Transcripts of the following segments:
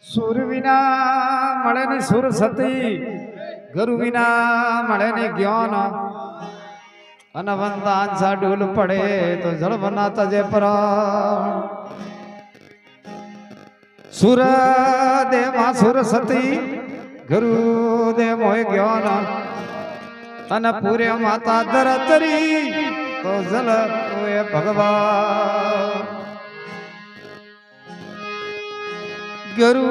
સુર વિના મળે ને સુર સતી, ગુરુ વિના મળે ને જ્ઞાન, અને વંદાન સાડુલ પડે તો જળ બનાતા જે પ્રાણ. સુર દેવા સુર સતી, ગુરુ દેવ હોય જ્ઞાન, અને પૂરે માતા ધરતરી તો જલ હોય ભગવાન. ગુરુ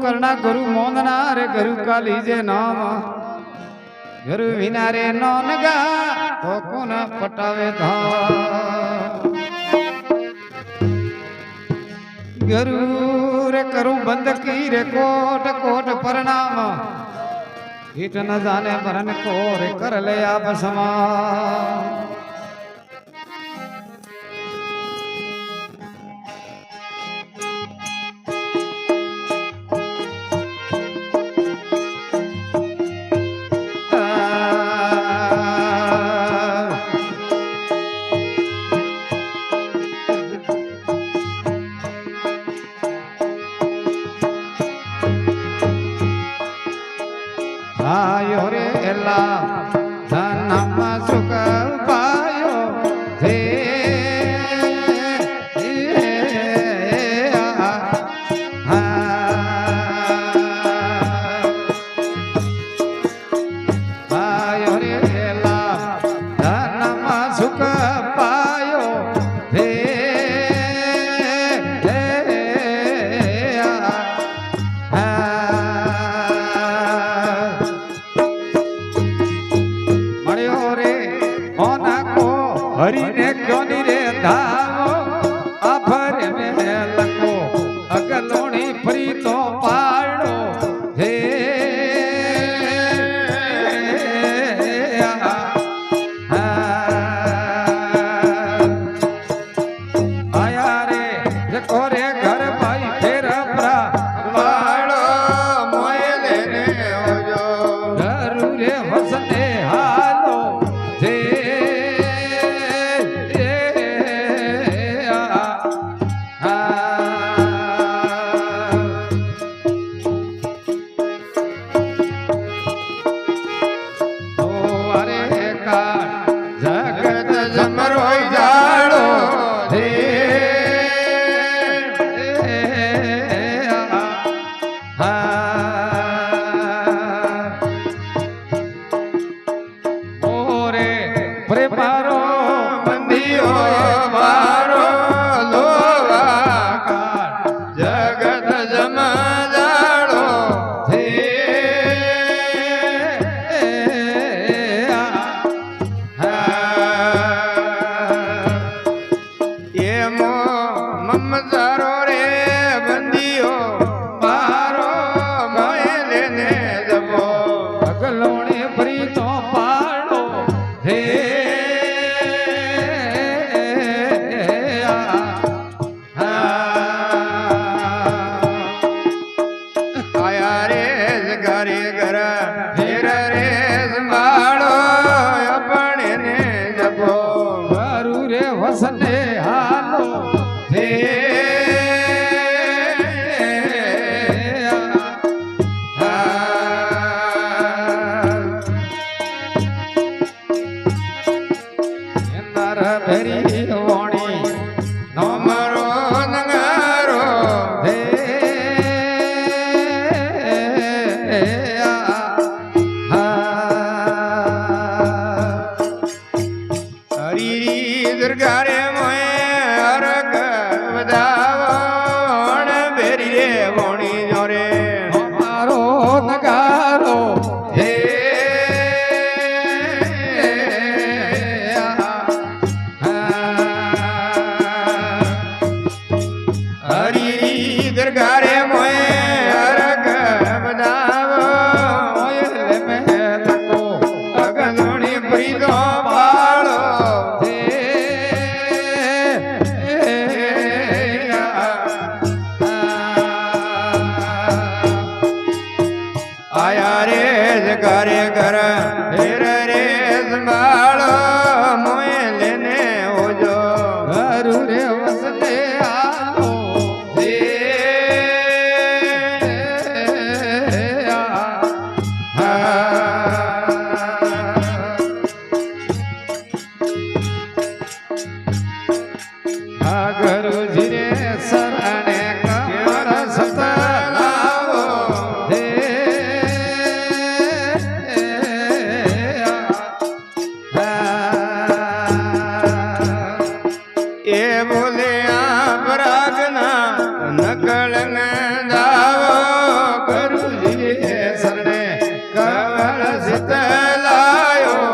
કરણા ગુરુ મોંદના રે ગુરુ કાલી જે નામ, ગુરુ વિના રે નોન ગા તો કોન પટાવે ધામ. ગુરુ રે કરું બંધ કી રે કોટ કોટ પ્રણામ, હીટ ન જાને મરણ को रे कर ले आप समा. आयो रे एला धनम सुख पायो हे, आयो रे एला धनम सुख पायो हे, हरि ने क्यों नहीं रे धामो आफर में लको अगलोनी फरी तो पाड़ो हे. आया रे जको रे घर भाई फेर अपरा वाड़ो मोए लेने होजो, घरू रे वसने हालो हे. जगत जमरो जाड़ो हे, ओरे प्रेमारो बंदियो मारो लोवा काट, जगत जम जाड़ो हे. ममदारो रे बंदियो मारो मोए लेने जबो, अगलोने फरी तो पाड़ो हे. आया रे घरे घर फिर रे संभालो अपने ने जबो, घरू रे वसने हालो हे. भरी वाणी नमरो नंगारो हे, हरी दुर्गा रे मोए अरग बदावो बेरी रे वाणी जोरे हमारो नगारो हे. दुर्गा रे मोए अरग बदावो मोए में लको अगलोनी फरी तो पाड़ो हे. आया रे जगारे घर फिर रे संभालो मोए लेने हो जो, घरू रे वसने आलो हे. શરણે કમર સતલાવો હે એ બોલ્યા પરાગના નકળ ને દાવો ગુરુજી શરણે કમર સતલાયો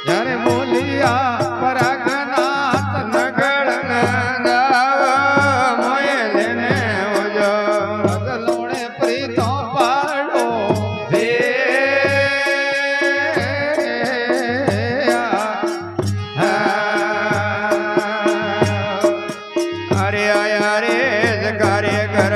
જ્યારે બોલિયા પરાગનાથ નકળ ને દાવો મોય લેને ઓજો નગલોણે પ્રીતો પાડો હે અરે આયા રે જગારે ઘર